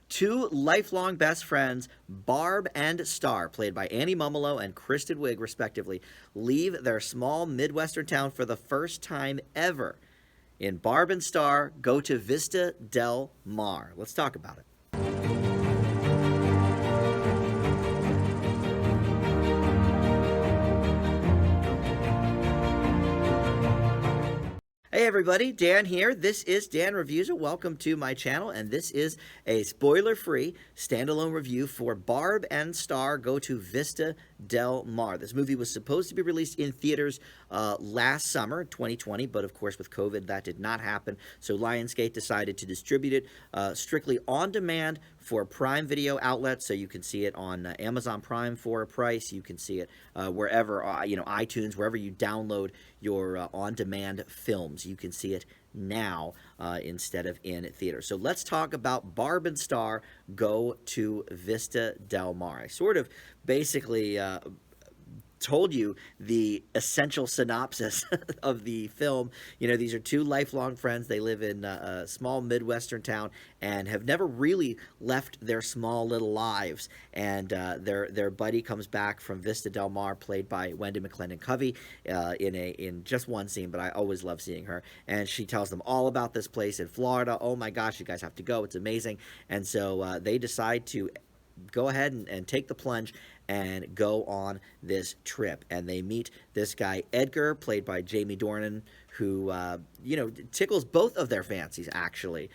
Two lifelong best friends, Barb and Star, played by Annie Mumolo and Kristen Wiig, respectively, leave their small Midwestern town for the first time ever. In Barb and Star, go to Vista Del Mar. Let's talk about it. Hey everybody, Dan here. This is Dan Reviews It. Welcome to my channel, and this is a spoiler-free standalone review for Barb and Star Go to Vista Del Mar. This movie was supposed to be released in theaters last summer, 2020, but of course with COVID that did not happen, so Lionsgate decided to distribute it strictly on demand for Prime Video outlets, so you can see it on Amazon Prime for a price. You can see it wherever, iTunes, wherever you download your on-demand films. You can see it now instead of in theater. So let's talk about Barb and Star Go to Vista Del Mar. I sort of basically told you the essential synopsis of the film. You know, these are two lifelong friends. They live in a small Midwestern town and have never really left their small little lives. And their buddy comes back from Vista Del Mar, played by Wendy McClendon-Covey, in just one scene, but I always love seeing her. And she tells them all about this place in Florida. Oh my gosh, you guys have to go. It's amazing. And so they decide to go ahead and take the plunge and go on this trip. And they meet this guy, Edgar, played by Jamie Dornan, who, tickles both of their fancies, actually.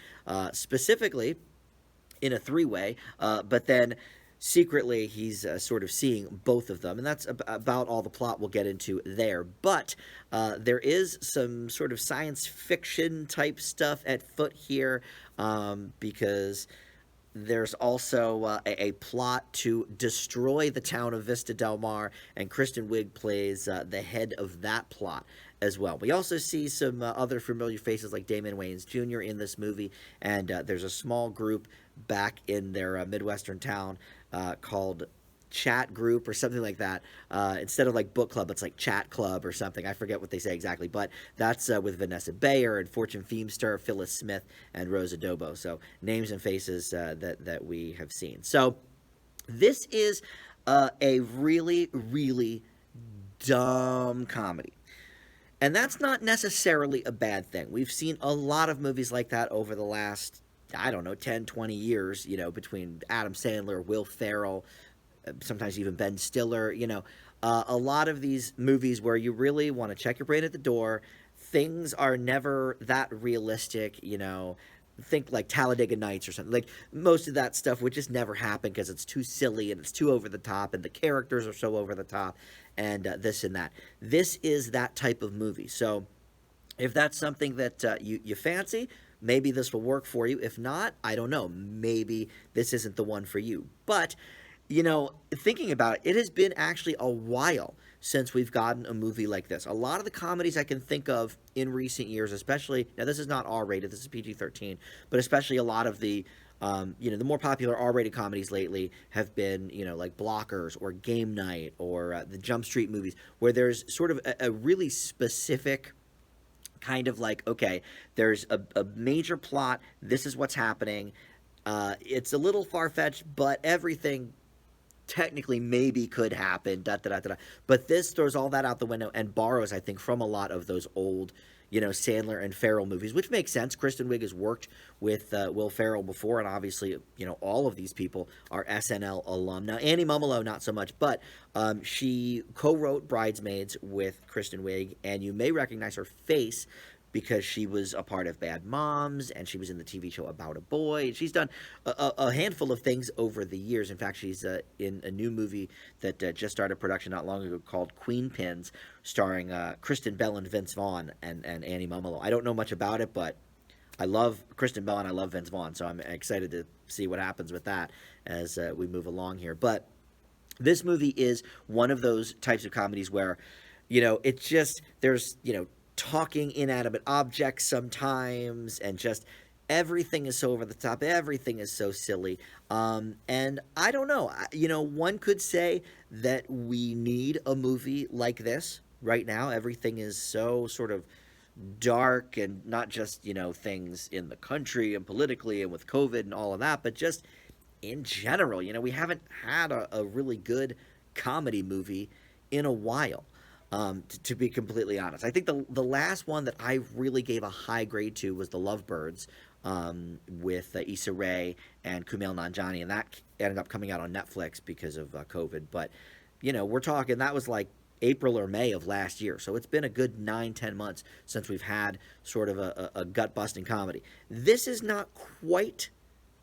Specifically, in a three-way, but then secretly he's sort of seeing both of them. And that's about all the plot we'll get into there. But there is some sort of science fiction type stuff at foot here, because there's also a plot to destroy the town of Vista Del Mar, and Kristen Wiig plays the head of that plot as well. We also see some other familiar faces like Damon Wayans Jr. in this movie, and there's a small group back in their Midwestern town called Chat Group or something like that. Instead of like book club, it's like Chat Club or something. I forget what they say exactly, but that's with Vanessa Bayer and Fortune Feimster, Phyllis Smith, and Rosa Dobo. So names and faces that we have seen. So this is a really, really dumb comedy. And that's not necessarily a bad thing. We've seen a lot of movies like that over the last, I don't know, 10, 20 years, between Adam Sandler, Will Ferrell, sometimes even Ben Stiller, a lot of these movies where you really want to check your brain at the door. Things are never that realistic, think like Talladega Nights or something. Like, most of that stuff would just never happen because it's too silly and it's too over the top and the characters are so over the top and this and that. This is that type of movie. So if that's something that you fancy, maybe this will work for you. If not, I don't know. Maybe this isn't the one for you. But thinking about it, it has been actually a while since we've gotten a movie like this. A lot of the comedies I can think of in recent years, especially, now this is not R-rated, this is PG-13, but especially a lot of the, the more popular R-rated comedies lately have been, like Blockers or Game Night or the Jump Street movies, where there's sort of a really specific kind of like, okay, there's a major plot, this is what's happening, it's a little far-fetched, but everything technically maybe could happen, but this throws all that out the window and borrows, I think, from a lot of those old, Sandler and Ferrell movies, which makes sense. Kristen Wiig has worked with Will Ferrell before, and obviously, all of these people are SNL alum. Now, Annie Mumolo, not so much, but she co-wrote Bridesmaids with Kristen Wiig, and you may recognize her face because she was a part of Bad Moms, and she was in the TV show About a Boy. She's done a handful of things over the years. In fact, she's in a new movie that just started production not long ago called Queen Pins, starring Kristen Bell and Vince Vaughn and Annie Mumolo. I don't know much about it, but I love Kristen Bell and I love Vince Vaughn, so I'm excited to see what happens with that as we move along here. But this movie is one of those types of comedies where, it's just, there's, talking inanimate objects sometimes, and just everything is so over the top, everything is so silly, and I don't know, one could say that we need a movie like this right now. Everything is so sort of dark, and not just, things in the country and politically and with COVID and all of that, but just in general. We haven't had a really good comedy movie in a while. To be completely honest, I think the last one that I really gave a high grade to was The Lovebirds, with Issa Rae and Kumail Nanjiani, and that ended up coming out on Netflix because of COVID. But we're talking that was like April or May of last year, so it's been a good 9-10 months since we've had sort of a gut busting comedy. This is not quite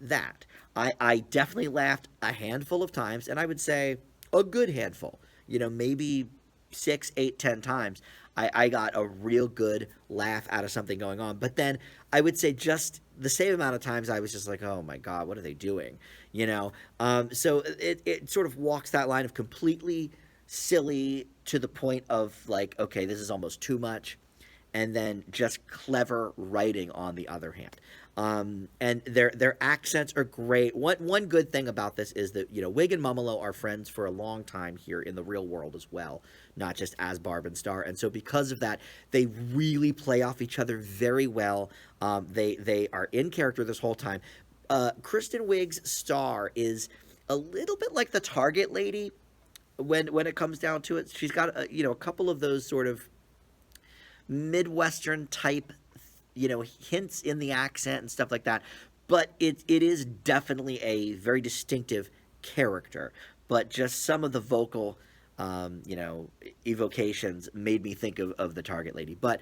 that. I definitely laughed a handful of times, and I would say a good handful. Maybe 6, 8, 10 times. I got a real good laugh out of something going on. But then I would say just the same amount of times I was just like, oh my God, what are they doing? So it sort of walks that line of completely silly to the point of like, okay, this is almost too much, and then just clever writing on the other hand. And their accents are great. One good thing about this is that Wiig and Mumolo are friends for a long time here in the real world as well, not just as Barb and Star. And so because of that, they really play off each other very well. They are in character this whole time. Kristen Wiig's Star is a little bit like the Target lady when it comes down to it. She's got a couple of those sort of Midwestern type, hints in the accent and stuff like that. But it is definitely a very distinctive character. But just some of the vocal, evocations made me think of the Target lady. But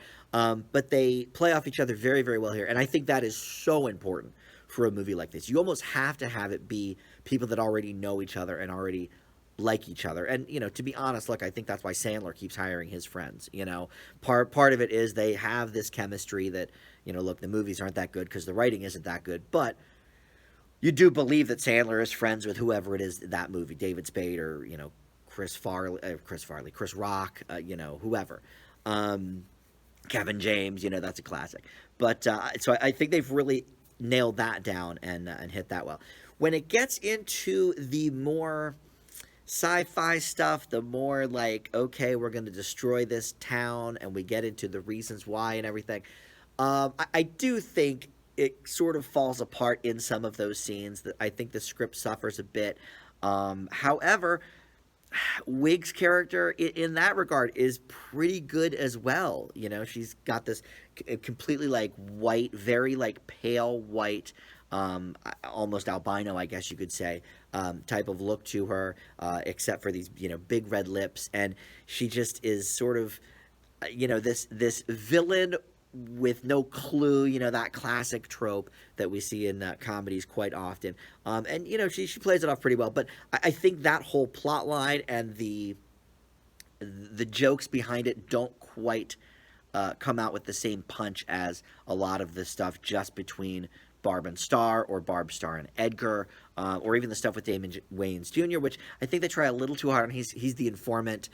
they play off each other very, very well here. And I think that is so important for a movie like this. You almost have to have it be people that already know each other and already like each other. And to be honest, look, I think that's why Sandler keeps hiring his friends. Part of it is they have this chemistry that, look, the movies aren't that good because the writing isn't that good, but you do believe that Sandler is friends with whoever it is that movie, David Spade or Chris Rock, whoever, Kevin James, that's a classic. But so I think they've really nailed that down and hit that well. When it gets into the more sci-fi stuff, the more like, okay, we're going to destroy this town, and we get into the reasons why and everything, I do think it sort of falls apart in some of those scenes. That I think the script suffers a bit. However, Wig's character in that regard is pretty good as well. She's got this completely like white, very like pale white, almost albino, I guess you could say, type of look to her, except for these, big red lips. And she just is sort of, this villain with no clue, that classic trope that we see in comedies quite often. And, she plays it off pretty well. But I think that whole plot line and the jokes behind it don't quite come out with the same punch as a lot of the stuff just between Barb and Star, or Barb, Star, and Edgar, or even the stuff with Damon Wayans Jr., which I think they try a little too hard on. He's the informant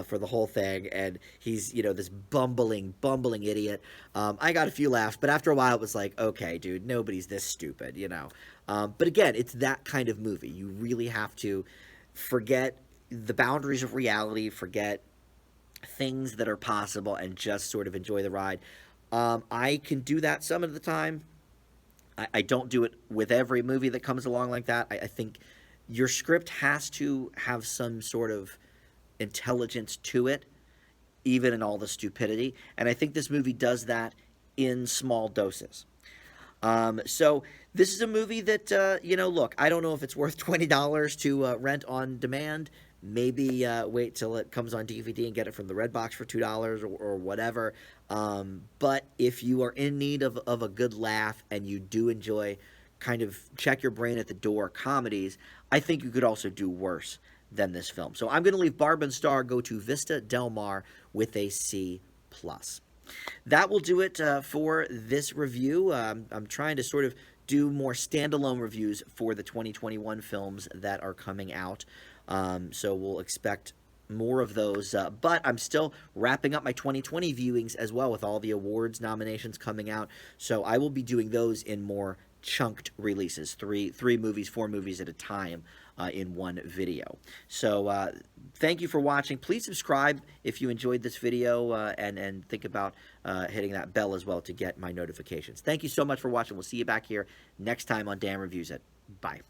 for the whole thing, and he's, this bumbling idiot. I got a few laughs, but after a while it was like, okay, dude, nobody's this stupid, But again, it's that kind of movie. You really have to forget the boundaries of reality, forget things that are possible, and just sort of enjoy the ride. I can do that some of the time. I don't do it with every movie that comes along like that. I think your script has to have some sort of intelligence to it, even in all the stupidity. And I think this movie does that in small doses. So this is a movie that, look, I don't know if it's worth $20 to rent on demand. Maybe wait till it comes on DVD and get it from the Redbox for $2 or whatever. But if you are in need of a good laugh and you do enjoy kind of check your brain at the door comedies, I think you could also do worse than this film. So I'm going to leave Barb and Star go to Vista Del Mar with a C+. That will do it for this review. I'm trying to sort of do more standalone reviews for the 2021 films that are coming out. So we'll expect more of those, but I'm still wrapping up my 2020 viewings as well with all the awards nominations coming out, so I will be doing those in more chunked releases, three movies, 4 movies at a time in one video. So thank you for watching. Please subscribe if you enjoyed this video, and think about hitting that bell as well to get my notifications. Thank you so much for watching. We'll see you back here next time on Dan Reviews It. Bye.